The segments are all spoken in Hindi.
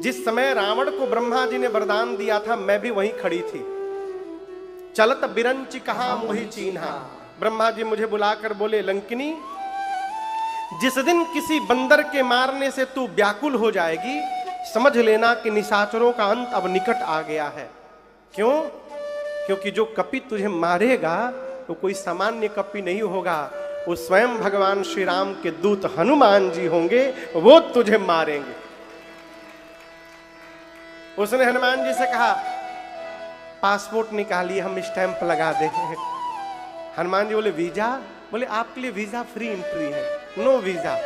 जिस समय रावण को ब्रह्मा जी ने वरदान दिया था, मैं भी वहीं खड़ी थी। चलत बिरंच कहा मोहि चीन्हा। ब्रह्मा जी मुझे बुलाकर बोले, लंकिनी, जिस दिन किसी बंदर के मारने से तू व्याकुल हो जाएगी, समझ लेना कि निशाचरों का अंत अब निकट आ गया है। क्यों? क्योंकि जो कपि तुझे मारेगा तो कोई सामान्य कपि नहीं होगा, वो स्वयं भगवान श्री राम के दूत हनुमान जी होंगे, वो तुझे मारेंगे। उसने हनुमान जी से कहा, पासपोर्ट निकालिए, हम स्टैंप लगा दें। हनुमान जी बोले, वीजा? बोले, आपके लिए वीजा फ्री एंट्री है, नो वीजा।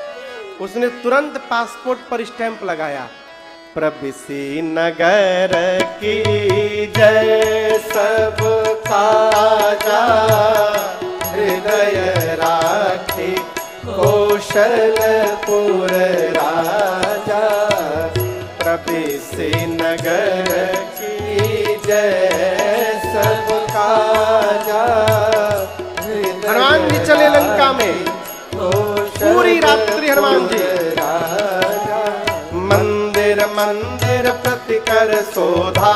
उसने तुरंत पासपोर्ट पर स्टैंप लगाया। प्रभृति नगर की जय सब काजा, हृदय राखी कौशलपुर राजा। प्रभृति नगर की जय सब काजा। हनुमान जी चले लंका में, पूरी रात्रि हनुमान जी मंदिर मंदिर प्रति कर शोधा,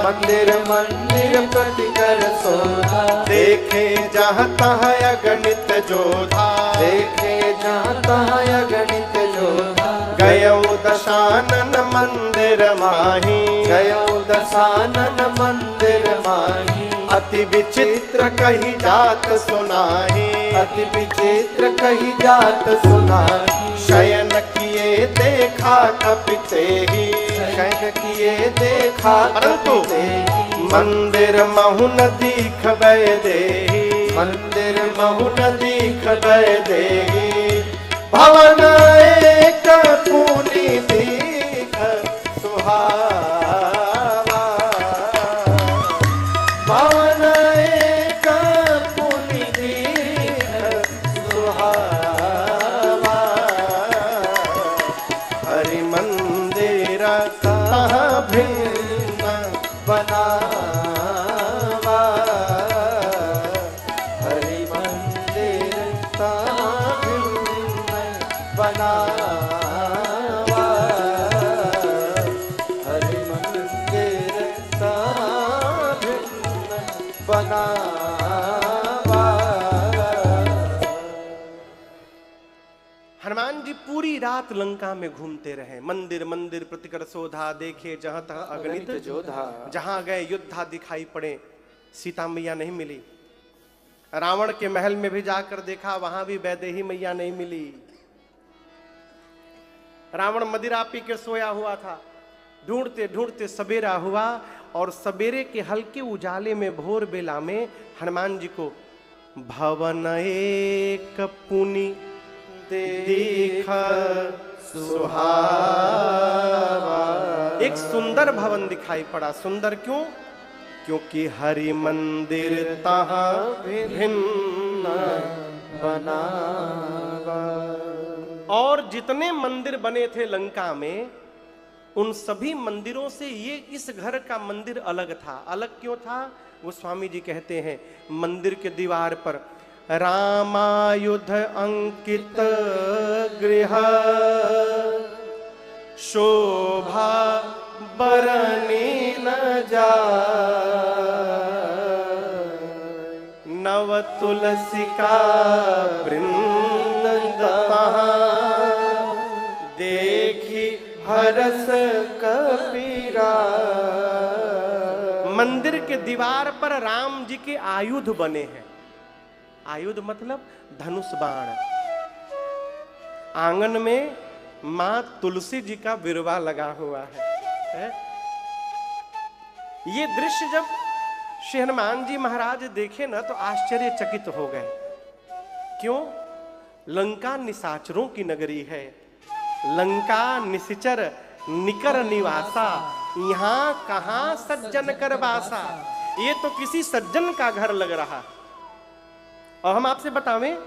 मंदिर मंदिर प्रति कर शोधा। देखे जहाँ तहाँ अगणित जोधा, देखे जहाँ तहाँ अगणित जोधा। गयो दशानन मंदिर माही, गयो दशानन मंदिर माही। अति विचित्र कही जात सुनाही, अति विचित्र कही जात सुनाही। शयन किए देखा कपिते ही, शयन किए देखा परंतु मंदिर महु न दीख देही, मंदिर महु न दीख देही। भवन एक पुनि दीख सुहावा, भवन एक पुनि दीख सुहावा। हरि मंदिर कहाँ भिन्न बनावा, हरि मंदिर कहाँ भिन्न बनावा, हरि मंदिर कहाँ भिन्न बनावा। हनुमान जी पूरी रात लंका में घूमते रहे। मंदिर मंदिर प्रतिकर शोधा, देखे जहां तहां अगणित जोधा। जहां गए योद्धा दिखाई पड़े, सीता मैया नहीं मिली। रावण के महल में भी जाकर देखा, वहां भी वैदेही मैया नहीं मिली। रावण मदिरा पी के सोया हुआ था। ढूंढते ढूंढते सवेरा हुआ, और सवेरे के हल्के उजाले में भोर बेला में हनुमान जी को भवन एक पुनि देखा सुहावा, एक सुंदर भवन दिखाई पड़ा। सुंदर क्यों? क्योंकि हरि मंदिर तहाँ भिन्न बनावा। और जितने मंदिर बने थे लंका में, उन सभी मंदिरों से ये इस घर का मंदिर अलग था। अलग क्यों था? वो स्वामी जी कहते हैं, मंदिर के दीवार पर रामायुध अंकित गृह, शोभा बरनी न जाए। नव तुलसी का वृंद देखी हरस कबीरा। मंदिर के दीवार पर राम जी के आयुध बने हैं। आयुध मतलब धनुष बाण। आंगन में मां तुलसी जी का बिरवा लगा हुआ है? ये दृश्य जब श्री हनुमान जी महाराज देखे ना, तो आश्चर्यचकित हो गए। क्यों? लंका निशाचरों की नगरी है। लंका निशिचर निकर निवासा, यहाँ कहां सज्जन कर वासा। ये तो किसी सज्जन का घर लग रहा। और हम आपसे बतावें,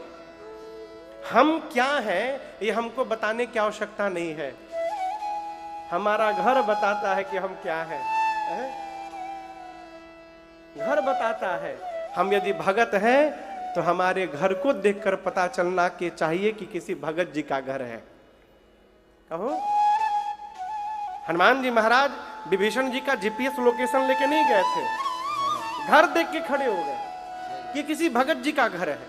हम क्या हैं, ये हमको बताने की आवश्यकता नहीं है। हमारा घर बताता है कि हम क्या हैं। घर बताता है। हम यदि भगत हैं तो हमारे घर को देखकर पता चलना कि चाहिए कि किसी भगत जी का घर है। कहो, हनुमान जी महाराज विभीषण जी का जीपीएस लोकेशन लेके नहीं गए थे, घर देख के खड़े हो गए कि किसी भगत जी का घर है।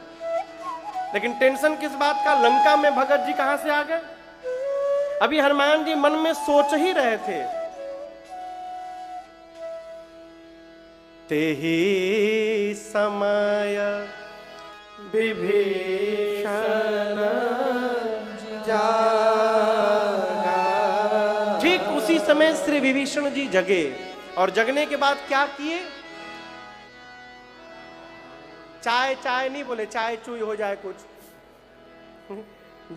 लेकिन टेंशन किस बात का, लंका में भगत जी कहां से आ गए? अभी हनुमान जी मन में सोच ही रहे थे, तेहि समय विभीषण जागा। ठीक उसी समय श्री विभीषण जी जगे, और जगने के बाद क्या किए? चाय चाय नहीं बोले, चाय चूई हो जाए कुछ।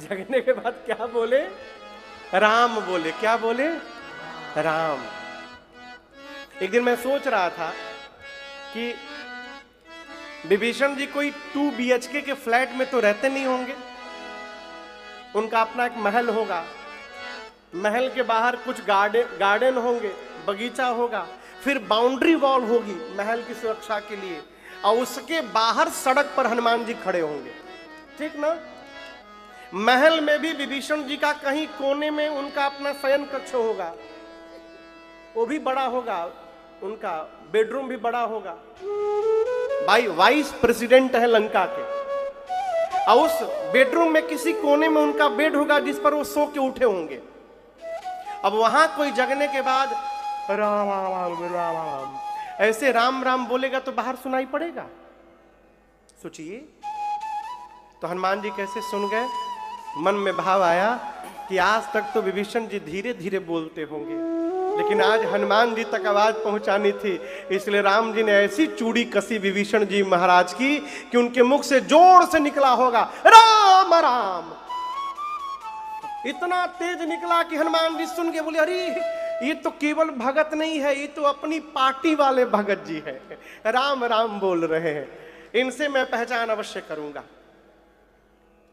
जगने के बाद क्या बोले? राम बोले। क्या बोले? राम। एक दिन मैं सोच रहा था कि विभीषण जी कोई 2 BHK के फ्लैट में तो रहते नहीं होंगे, उनका अपना एक महल होगा, महल के बाहर कुछ गार्डन होंगे, बगीचा होगा, फिर बाउंड्री वॉल होगी महल की सुरक्षा के लिए, और उसके बाहर सड़क पर हनुमान जी खड़े होंगे। ठीक ना? महल में भी विभीषण जी का कहीं कोने में उनका अपना शयन कक्ष होगा, वो भी बड़ा होगा, उनका बेडरूम भी बड़ा होगा। वाइस प्रेसिडेंट है लंका के, और उस बेडरूम में किसी कोने में उनका बेड होगा जिस पर वो सो के उठे होंगे। अब वहां कोई जगने के बाद राम राम राम राम ऐसे राम राम बोलेगा तो बाहर सुनाई पड़ेगा। सोचिए, तो हनुमान जी कैसे सुन गए? मन में भाव आया कि आज तक तो विभीषण जी धीरे धीरे बोलते होंगे, लेकिन आज हनुमान जी तक आवाज पहुंचानी थी, इसलिए राम जी ने ऐसी चूड़ी कसी विभीषण जी महाराज की कि उनके मुख से जोर से निकला होगा राम राम। इतना तेज निकला कि हनुमान जी सुन के बोले, अरे ये तो केवल भगत नहीं है, ये तो अपनी पार्टी वाले भगत जी है, राम राम बोल रहे हैं, इनसे मैं पहचान अवश्य करूंगा।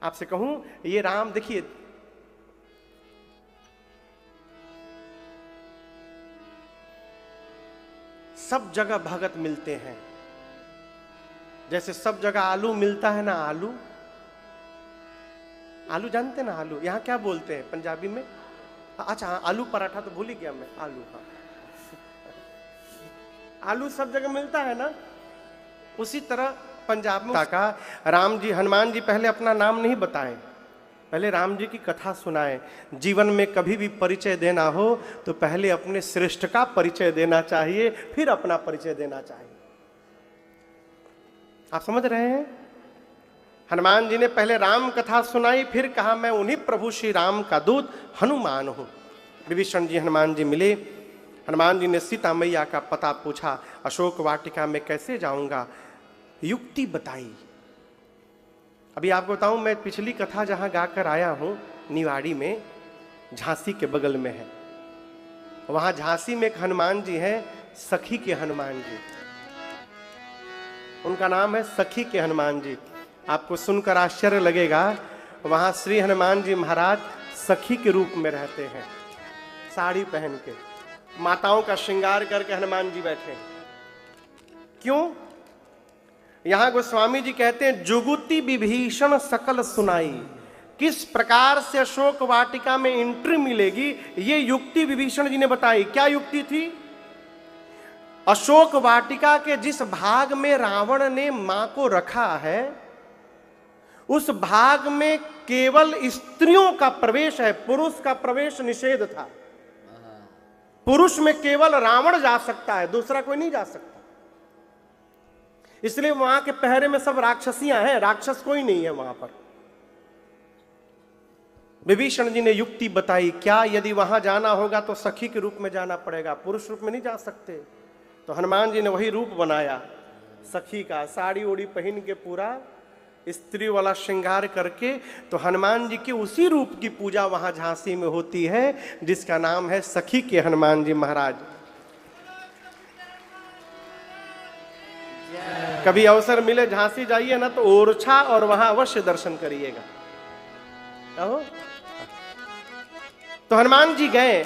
आपसे कहूं, ये राम देखिए, सब जगह भगत मिलते हैं। जैसे सब जगह आलू मिलता है ना, आलू आलू जानते हैं ना, आलू यहां क्या बोलते हैं पंजाबी में? अच्छा हाँ, आलू पराठा तो भूल ही गया मैं, आलू। हाँ, आलू सब जगह मिलता है ना, उसी तरह पंजाब में का राम जी, हनुमान जी पहले अपना नाम नहीं बताएं, पहले राम जी की कथा सुनाएं। जीवन में कभी भी परिचय देना हो तो पहले अपने श्रेष्ठ का परिचय देना चाहिए, फिर अपना परिचय देना चाहिए। आप समझ रहे हैं? हनुमान जी ने पहले राम कथा सुनाई, फिर कहा मैं उन्हीं प्रभु श्री राम का दूत हनुमान हूं। विभीषण जी हनुमान जी मिले, हनुमान जी ने सीता मैया का पता पूछा, अशोक वाटिका में कैसे जाऊंगा, युक्ति बताई। अभी आपको बताऊं, मैं पिछली कथा जहां गाकर आया हूं निवाड़ी में, झांसी के बगल में है, वहां झांसी में एक हनुमान जी हैं, सखी के हनुमान जी, उनका नाम है सखी के हनुमान जी। आपको सुनकर आश्चर्य लगेगा, वहां श्री हनुमान जी महाराज सखी के रूप में रहते हैं, साड़ी पहन के, माताओं का श्रृंगार करके हनुमान जी बैठे। क्यों? यहां गोस्वामी जी कहते हैं, जुगुति विभीषण सकल सुनाई। किस प्रकार से अशोक वाटिका में एंट्री मिलेगी, ये युक्ति विभीषण जी ने बताई। क्या युक्ति थी? अशोक वाटिका के जिस भाग में रावण ने मां को रखा है, उस भाग में केवल स्त्रियों का प्रवेश है, पुरुष का प्रवेश निषेध था। पुरुष में केवल रावण जा सकता है, दूसरा कोई नहीं जा सकता। इसलिए वहां के पहरे में सब राक्षसियां हैं, राक्षस कोई नहीं है वहां पर। विभीषण जी ने युक्ति बताई, क्या यदि वहां जाना होगा तो सखी के रूप में जाना पड़ेगा, पुरुष रूप में नहीं जा सकते। तो हनुमान जी ने वही रूप बनाया सखी का, साड़ी ओड़ी पहन के पूरा स्त्री वाला श्रृंगार करके। तो हनुमान जी के उसी रूप की पूजा वहां झांसी में होती है, जिसका नाम है सखी के हनुमान जी महाराज। कभी अवसर मिले झांसी जाइए ना, तो ओरछा और वहां अवश्य दर्शन करिएगा। तो हनुमान जी गए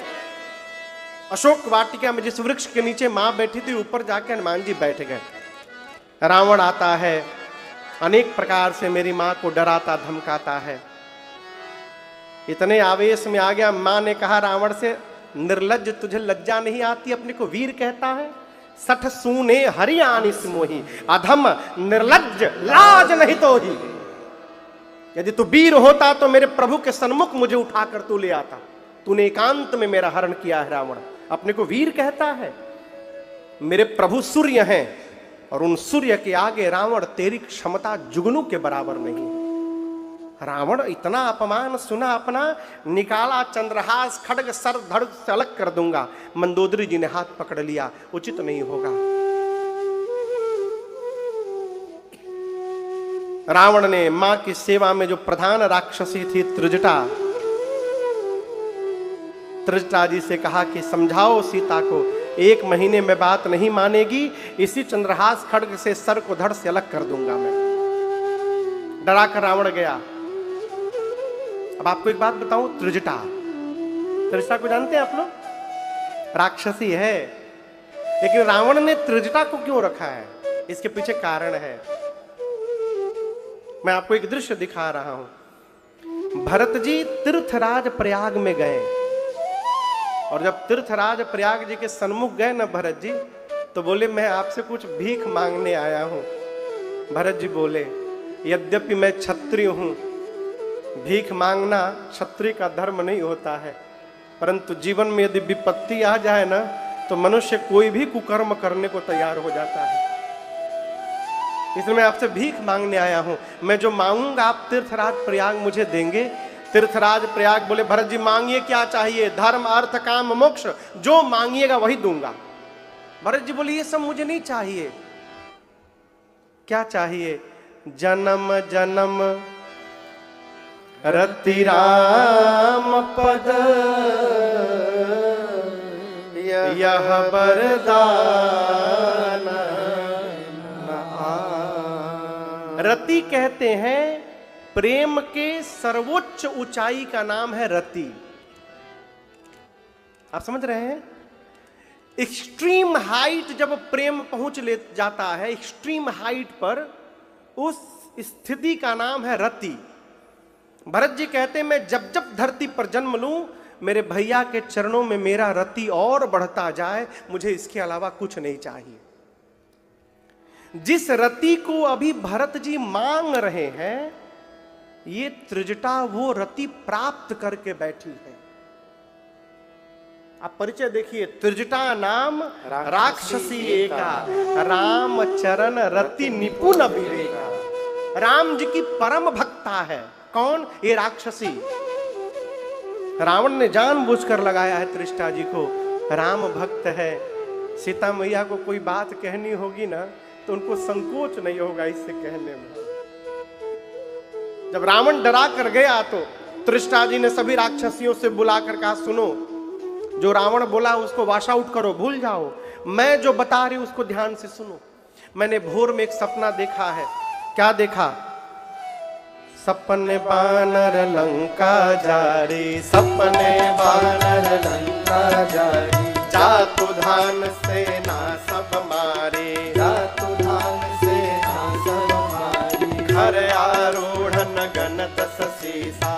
अशोक वाटिका में, जिस वृक्ष के नीचे मां बैठी थी, ऊपर जाके हनुमान जी बैठ गए। रावण आता है, अनेक प्रकार से मेरी मां को डराता धमकाता है। इतने आवेश में आ गया, मां ने कहा रावण से, निर्लज्ज, तुझे लज्जा नहीं आती, अपने को वीर कहता है। सठ सूने हरियाणी मोही, अधम निर्लज्ज लाज नहीं तो ही। यदि तू वीर होता तो मेरे प्रभु के सन्मुख मुझे उठाकर तू ले आता। तूने एकांत में मेरा हरण किया है रावण, अपने को वीर कहता है। मेरे प्रभु सूर्य हैं और उन सूर्य के आगे रावण तेरी क्षमता जुगनू के बराबर नहीं है। रावण इतना अपमान सुना अपना, निकाला चंद्रहास, खड्ग सर धड़ से अलग कर दूंगा। मंदोदरी जी ने हाथ पकड़ लिया, उचित नहीं होगा। रावण ने मां की सेवा में जो प्रधान राक्षसी थी त्रिजटा जी से कहा कि समझाओ सीता को, 1 महीने में बात नहीं मानेगी, इसी चंद्रहास खड्ग से सर को धड़ से अलग कर दूंगा मैं। डराकर रावण गया। अब आपको एक बात बताऊं, त्रिजटा को जानते हैं आप लोग? राक्षसी है, लेकिन रावण ने त्रिजटा को क्यों रखा है, इसके पीछे कारण है। मैं आपको एक दृश्य दिखा रहा हूं। भरत जी तीर्थराज प्रयाग में गए, और जब तीर्थराज प्रयाग जी के सन्मुख गए ना भरत जी, तो बोले मैं आपसे कुछ भीख मांगने आया हूं। भरत जी बोले, यद्यपि मैं क्षत्रिय हूं, भीख मांगना क्षत्रिय का धर्म नहीं होता है, परंतु जीवन में यदि विपत्ति आ जाए ना, तो मनुष्य कोई भी कुकर्म करने को तैयार हो जाता है। इसलिए मैं आपसे भीख मांगने आया हूं। मैं जो मांगूंगा आप तीर्थराज प्रयाग मुझे देंगे। तीर्थराज प्रयाग बोले, भरत जी मांगिए क्या चाहिए? धर्म अर्थ काम मोक्ष, जो मांगिएगा वही दूंगा। भरत जी बोले, ये सब मुझे नहीं चाहिए। क्या चाहिए? जन्म जन्म रति राम पद, यह वरदान। रति कहते हैं प्रेम के सर्वोच्च ऊंचाई का नाम है रति। आप समझ रहे हैं? एक्सट्रीम हाइट जब प्रेम पहुंच ले जाता है, एक्सट्रीम हाइट पर, उस स्थिति का नाम है रति। भरत जी कहते हैं मैं जब जब धरती पर जन्म लूं, मेरे भैया के चरणों में मेरा रति और बढ़ता जाए, मुझे इसके अलावा कुछ नहीं चाहिए। जिस रति को अभी भरत जी मांग रहे हैं, ये त्रिजटा वो रति प्राप्त करके बैठी है। आप परिचय देखिए, त्रिजटा नाम राक्षसी एका, राम चरण रति निपुण विवेका। राम जी की परम भक्ता है। कौन? ये राक्षसी। रावण ने जानबूझकर लगाया है त्रिजटा जी को, राम भक्त है। सीता मैया को कोई बात कहनी होगी ना, तो उनको संकोच नहीं होगा इससे कहने में। जब रावण डरा कर गया तो त्रिजटा जी ने सभी राक्षसियों से बुलाकर कहा, सुनो, जो रावण बोला उसको वॉश आउट करो, भूल जाओ। मैं जो बता रही हूं उसको ध्यान से सुनो। मैंने भोर में एक सपना देखा है। क्या देखा? सपने बानर लंका जारी, सपने बानर लंका जारी, जातु धान सेना सब मारे, जातु धान सेना सब मारी, घर आरूढ़ गण 10 सीसा,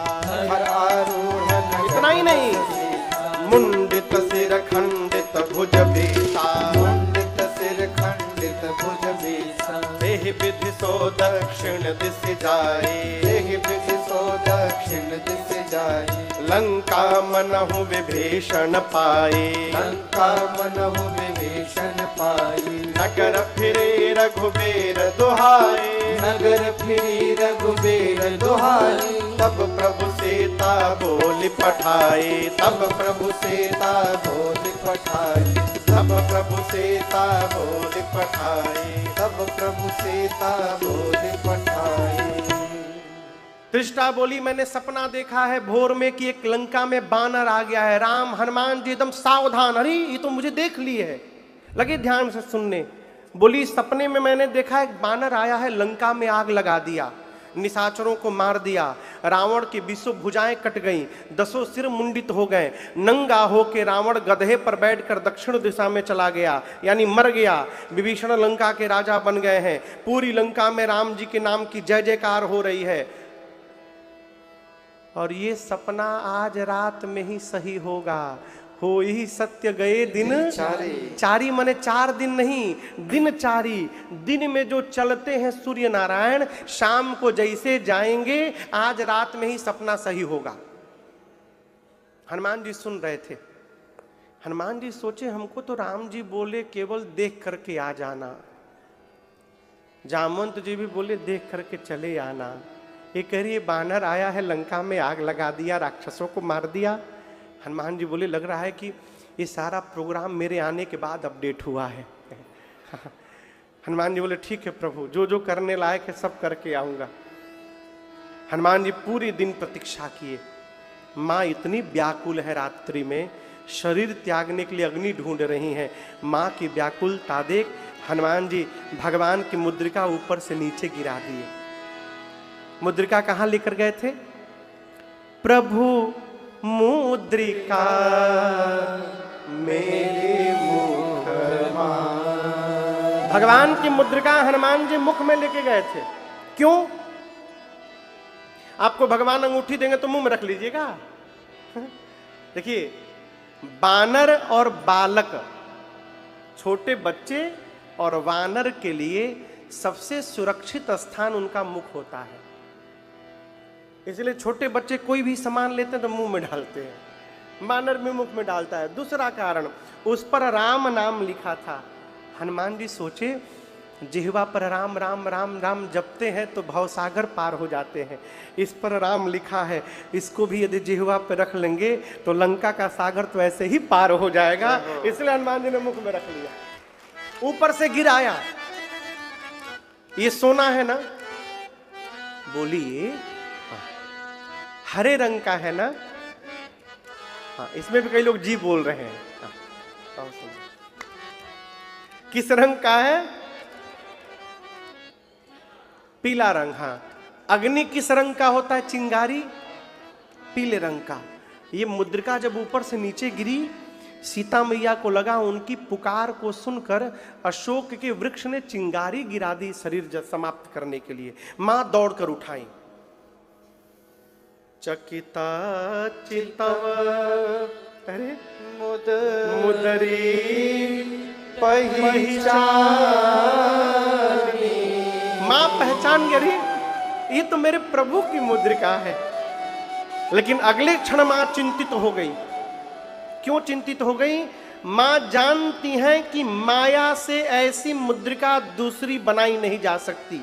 घर आरूढ़। इतना ही नहीं, मुंडित सिर खंडित भुज बीसा, मुंडित सिर खंडित भुज बीसा, एहि विधि सो दक्षिण दिश जाए, एहि विधि सो दक्षिण दिश जाए, लंका मनहु विभीषण पाए, लंका मनहु विभीषण पाए, नगर फिरे रघुबीर दुहाए, नगर फिरे रघुबीर दुहाए, तब प्रभु सीता बोली पठाए, तब प्रभु सीता बोली पठाए, तब प्रभु सीता बोली पठाए, तब प्रभु सीता बोली पठाए। त्रिजटा बोली, मैंने सपना देखा है भोर में कि एक लंका में बानर आ गया है। राम हनुमान जी एकदम सावधान, अरे ये तो मुझे देख ली है, लगे ध्यान से सुनने। बोली, सपने में मैंने देखा एक बानर आया है, लंका में आग लगा दिया, निशाचरों को मार दिया, रावण की 20 भुजाएं कट गईं, 10 सिर मुंडित हो गए, नंगा होके रावण गधे पर बैठकर दक्षिण दिशा में चला गया, यानी मर गया। विभीषण लंका के राजा बन गए हैं। पूरी लंका में राम जी के नाम की जय जयकार हो रही है। और ये सपना आज रात में ही सही होगा। हो ही सत्य गए दिन चारी, माने 4 दिन नहीं, दिन चारी। दिन में जो चलते हैं सूर्य नारायण, शाम को जैसे जाएंगे आज रात में ही सपना सही होगा। हनुमान जी सुन रहे थे। हनुमान जी सोचे हमको तो राम जी बोले केवल देख करके आ जाना, जामवंत जी भी बोले देख करके चले आना। ये कह रही है बानर आया है, लंका में आग लगा दिया, राक्षसों को मार दिया। हनुमान जी बोले लग रहा है कि ये सारा प्रोग्राम मेरे आने के बाद अपडेट हुआ है। हनुमान जी बोले ठीक है प्रभु, जो जो करने लायक है सब करके आऊंगा। हनुमान जी पूरे दिन प्रतीक्षा किए। माँ इतनी व्याकुल है, रात्रि में शरीर त्यागने के लिए अग्नि ढूंढ रही हैं। माँ की व्याकुलता देख हनुमान जी भगवान की मुद्रिका ऊपर से नीचे गिरा दिए। मुद्रिका कहां लेकर गए थे? प्रभु मुद्रिका मेरे मुख में। भगवान की मुद्रिका हनुमान जी मुख में लेके गए थे। क्यों? आपको भगवान अंगूठी देंगे तो मुंह में रख लीजिएगा। देखिए, बानर और बालक, छोटे बच्चे और वानर के लिए सबसे सुरक्षित स्थान उनका मुख होता है। इसलिए छोटे बच्चे कोई भी सामान लेते हैं तो मुंह में डालते हैं, वानर भी मुख में डालता है। दूसरा कारण, उस पर राम नाम लिखा था। हनुमान जी सोचे जिह्वा पर राम राम राम राम जपते हैं तो भवसागर पार हो जाते हैं, इस पर राम लिखा है, इसको भी यदि जिह्वा पर रख लेंगे तो लंका का सागर तो ऐसे ही पार हो जाएगा। इसलिए हनुमान जी ने मुख में रख लिया। ऊपर से गिराया। ये सोना है ना? बोलिए हरे रंग का है ना? हाँ, इसमें भी कई लोग जी बोल रहे हैं। हाँ, किस रंग का है? पीला रंग। हाँ, अग्नि किस रंग का होता है? चिंगारी पीले रंग का। ये मुद्रिका जब ऊपर से नीचे गिरी, सीता मैया को लगा उनकी पुकार को सुनकर अशोक के वृक्ष ने चिंगारी गिरा दी शरीर समाप्त करने के लिए। मां दौड़कर उठाई। चकिता चितव अरे मुदरी पहचानी। मां पहचान गई, ये तो मेरे प्रभु की मुद्रिका है। लेकिन अगले क्षण मां चिंतित हो गई। क्यों चिंतित हो गई? मां जानती हैं कि माया से ऐसी मुद्रिका दूसरी बनाई नहीं जा सकती।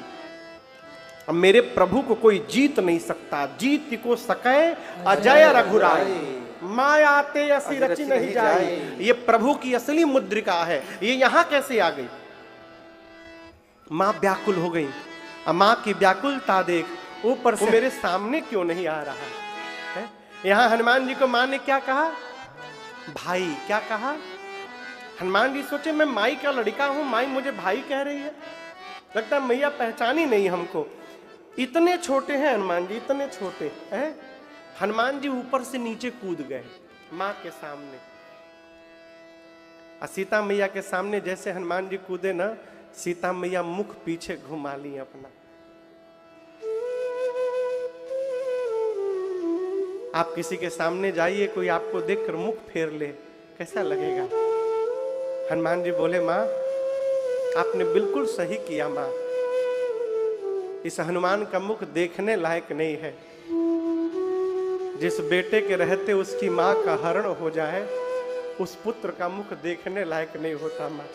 अब मेरे प्रभु को कोई जीत नहीं सकता। जीत को सके अजय रघुराई, माया ते ऐसी रची नहीं जाए। ये प्रभु की असली मुद्रिका है। ये यहां कैसे आ गई? मां व्याकुल हो गई। मां की व्याकुलता देख ऊपर से मेरे सामने क्यों नहीं आ रहा है? यहां हनुमान जी को मां ने क्या कहा? भाई। क्या कहा? हनुमान जी सोचे मैं माई का लड़का हूं, माई मुझे भाई कह रही है। लगता है मैया पहचानी नहीं हमको। इतने छोटे हैं हनुमान जी, इतने छोटे हैं। हनुमान जी ऊपर से नीचे कूद गए मां के सामने। सीता मैया के सामने जैसे हनुमान जी कूदे ना, सीता मैया मुख पीछे घुमा ली अपना। आप किसी के सामने जाइए, कोई आपको देखकर मुख फेर ले, कैसा लगेगा? हनुमान जी बोले मां आपने बिल्कुल सही किया। मां, इस हनुमान का मुख देखने लायक नहीं है। जिस बेटे के रहते उसकी मां का हरण हो जाए, उस पुत्र का मुख देखने लायक नहीं होता मां।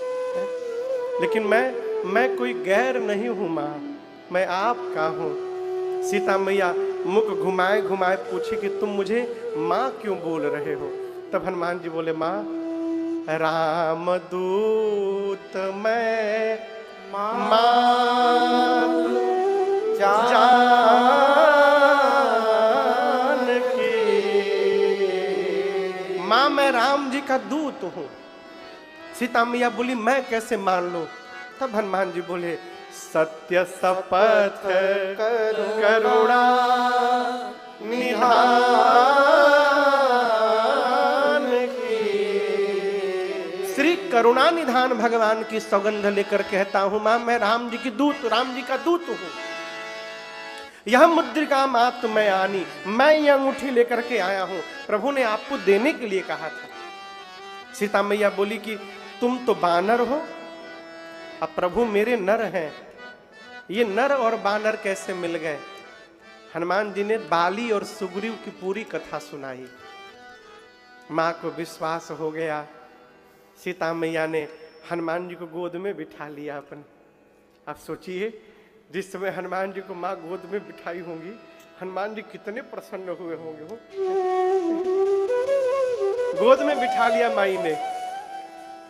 लेकिन मैं कोई गैर नहीं हूं मां, मैं आपका हूं। सीता मैया मुख घुमाए घुमाए पूछी कि तुम मुझे मां क्यों बोल रहे हो? तब हनुमान जी बोले मां राम दूत मैं मां जान की। मां मैं राम जी का दूत हूं। सीता मैया बोली मैं कैसे मान लूं? तब हनुमान जी बोले सत्य शपथ करुणा निधान की। श्री करुणा निधान भगवान की सौगंध लेकर कहता हूं मां मैं राम जी की दूत, राम जी का दूत हूं। यह मुद्रिका मात मैं आनी, मैं यह अंगूठी लेकर के आया हूं। प्रभु ने आपको देने के लिए कहा था। सीता मैया बोली कि तुम तो बानर हो, अब प्रभु मेरे नर हैं, ये नर और बानर कैसे मिल गए? हनुमान जी ने बाली और सुग्रीव की पूरी कथा सुनाई। मां को विश्वास हो गया। सीता मैया ने हनुमान जी को गोद में बिठा लिया अपन। आप सोचिए, जिस समय हनुमान जी को मां गोद में बिठाई होंगी, हनुमान जी कितने प्रसन्न हुए होंगे। हो गोद में बिठा लिया माई ने।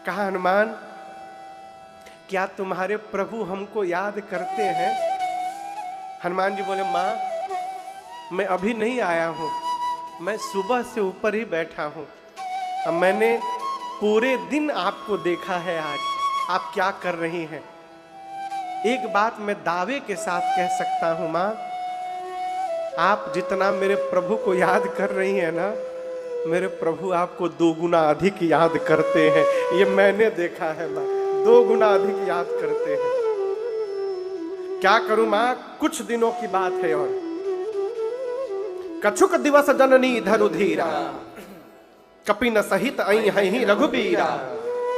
कहा, हनुमान क्या तुम्हारे प्रभु हमको याद करते हैं? हनुमान जी बोले, मां मैं अभी नहीं आया हूं, मैं सुबह से ऊपर ही बैठा हूं। अब मैंने पूरे दिन आपको देखा है। आज आप क्या कर रही हैं? एक बात मैं दावे के साथ कह सकता हूं मां, आप जितना मेरे प्रभु को याद कर रही हैं ना, मेरे प्रभु आपको 2 गुना अधिक याद करते हैं। ये मैंने देखा है मां, 2 गुना अधिक याद करते हैं। क्या करूं मां, कुछ दिनों की बात है। और कछुक दिवस जननी धरुधीरा, कपि न सहित आई है रघुबीरा।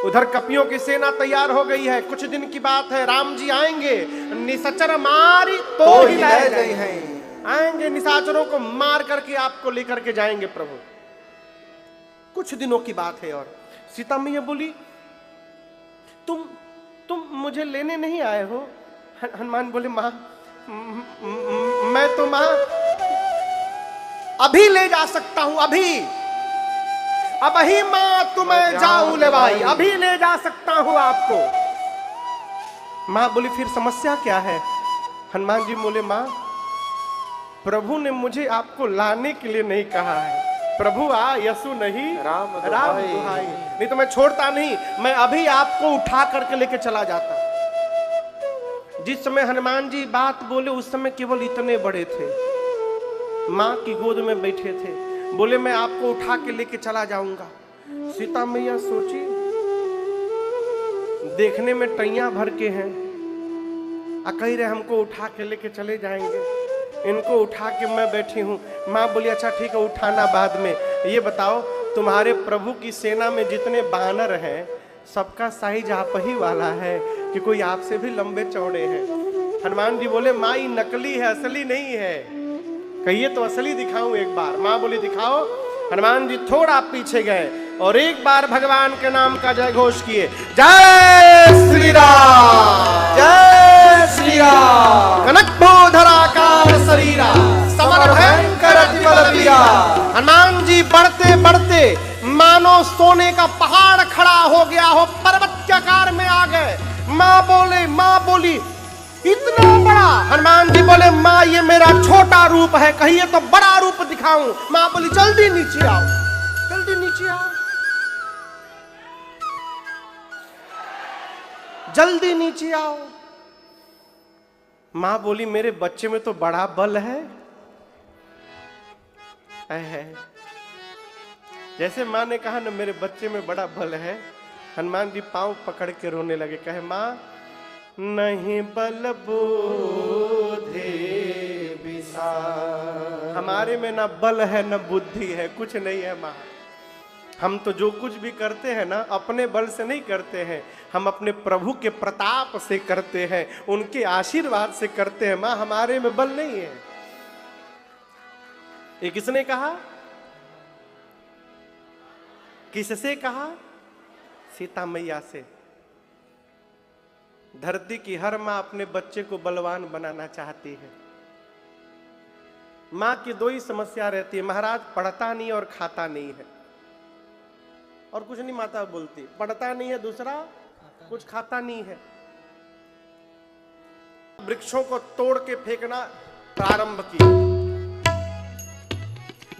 उधर कपियों की सेना तैयार हो गई है। कुछ दिन की बात है, राम जी आएंगे, निशाचर मारी तो ही ले जाए। आएंगे, निशाचरों को मार करके आपको लेकर के जाएंगे प्रभु। कुछ दिनों की बात है। और सीता मैया बोली, तुम मुझे लेने नहीं आए हो? हनुमान बोले, मां मैं तो मां अभी ले जा सकता हूं, अभी मां तुम्हें जाऊं ले भाई, अभी ले जा सकता हूं आपको। मां बोली, फिर समस्या क्या है? हनुमान जी बोले, मां प्रभु ने मुझे आपको लाने के लिए नहीं कहा है। प्रभु आ यसु नहीं राम दुहाई, नहीं तो मैं छोड़ता नहीं, मैं अभी आपको उठा करके लेके चला जाता। जिस समय हनुमान जी बात बोले उस समय केवल इतने बड़े थे, मां की गोद में बैठे थे। बोले, मैं आपको उठा के लेके चला जाऊंगा। सीता मैया सोची, देखने में टैया भर के हैं, कह रहे हमको उठा के लेके चले जाएंगे, इनको उठा के मैं बैठी हूं। मां बोली, अच्छा ठीक है, उठाना बाद में। ये बताओ, तुम्हारे प्रभु की सेना में जितने बानर हैं, सबका साइज आप ही वाला है कि कोई आपसे भी लंबे चौड़े हैं? हनुमान जी बोले, मां ये नकली है, असली नहीं है। कहिए तो असली दिखाऊं एक बार। मां बोली, दिखाओ। हनुमान जी थोड़ा पीछे गए और एक बार भगवान के नाम का जय घोष किए, जय श्री राम, जय श्री राम। कनक भूधराकार शरीरा, समर भयंकर अति बल वीरा। हनुमान जी बढ़ते बढ़ते मानो सोने का पहाड़ खड़ा हो गया हो, पर्वत के आकार में आ गए। मां बोली, इतना बड़ा? हनुमान जी बोले, मां ये मेरा छोटा रूप है, कहिए तो बड़ा रूप दिखाऊं। मां बोली, जल्दी नीचे आओ, जल्दी नीचे आओ, जल्दी नीचे आओ। मां बोली, मेरे बच्चे में तो बड़ा बल है। जैसे मां ने कहा ना मेरे बच्चे में बड़ा बल है, हनुमान जी पांव पकड़ के रोने लगे। कहे, मां नहीं बल बोधे विशाल, हमारे में ना बल है ना बुद्धि है, कुछ नहीं है मां। हम तो जो कुछ भी करते हैं ना, अपने बल से नहीं करते हैं, हम अपने प्रभु के प्रताप से करते हैं, उनके आशीर्वाद से करते हैं मां, हमारे में बल नहीं है। ये किसने कहा? किससे कहा? सीता मैया से। धरती की हर मां अपने बच्चे को बलवान बनाना चाहती है। मां की 2 ही समस्या रहती है, महाराज पढ़ता नहीं और खाता नहीं है, और कुछ नहीं माता बोलती, पढ़ता नहीं है, दूसरा कुछ खाता नहीं है। वृक्षों को तोड़ के फेंकना प्रारंभ किया।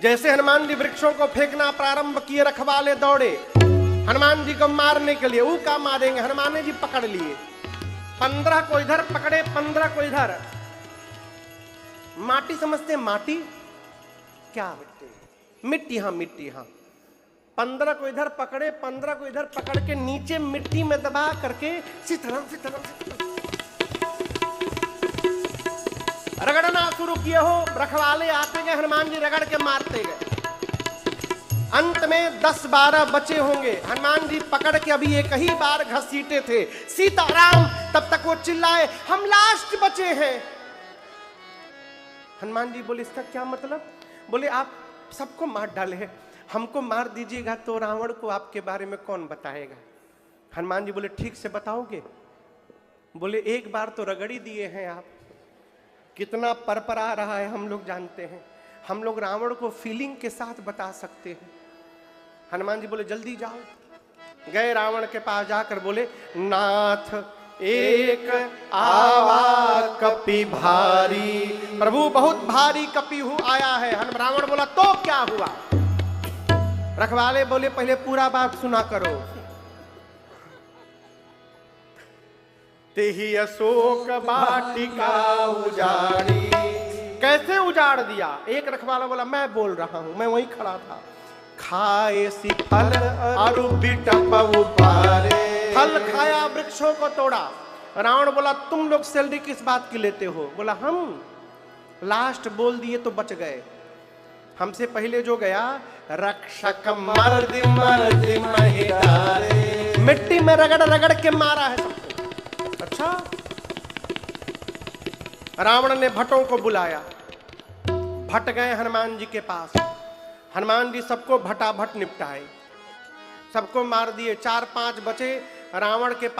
जैसे हनुमान जी वृक्षों को फेंकना प्रारंभ किए, रखवाले दौड़े हनुमान जी को मारने के लिए। वो क्या मारेंगे? हनुमान जी पकड़ लिए, 15 को इधर पकड़े, 15 को इधर। माटी समझते? माटी क्या? मिट्टी, हाँ मिट्टी, हाँ। 15 को इधर पकड़े, 15 को इधर पकड़ के नीचे मिट्टी में दबा करके रगड़ना शुरू किए हो। रखवाले आते गए, हनुमान जी रगड़ के मारते गए। अंत में 10-12 बचे होंगे। हनुमान जी पकड़ के अभी एक ही बार घसीटे थे, सीताराम, तब तक वो चिल्लाए हम लास्ट बचे हैं। हनुमान जी बोले इसका क्या मतलब? बोले आप सबको मार डाले हैं, हमको मार दीजिएगा तो रावण को आपके बारे में कौन बताएगा? हनुमान जी बोले ठीक से बताओगे? बोले एक बार तो रगड़ी दिए हैं आप, कितना परपरा रहा है हम लोग जानते हैं, हम लोग रावण को फीलिंग के साथ बता सकते हैं। हनुमान जी बोले जल्दी जाओ। गए रावण के पास जाकर बोले नाथ एक आवा कपि भारी, प्रभु बहुत भारी कपि आया है। रावण बोला तो क्या हुआ? रखवाले बोले पहले पूरा बात सुना करो। तेहि अशोक वाटिका उजाड़ी, कैसे उजाड़ दिया? एक रखवाला बोला मैं बोल रहा हूं, मैं वहीं खड़ा था। खाए सी फल अरु बिटप उपारे, फल खाया वृक्षों को तोड़ा। रावण बोला तुम लोग सैलरी किस बात की लेते हो? बोला हम लास्ट बोल दिए तो बच गए, हमसे पहले जो गया रक्षक मर्द मर्द महिदारे, मिट्टी में रगड़ रगड़ के मारा है सबको। अच्छा, रावण ने भट्टों को बुलाया, भट्ट गए हनुमान जी के पास। हनुमान जी सबको भटाभट निपटाए, सबको मार दिए। 4-5 बचे रावण के पास।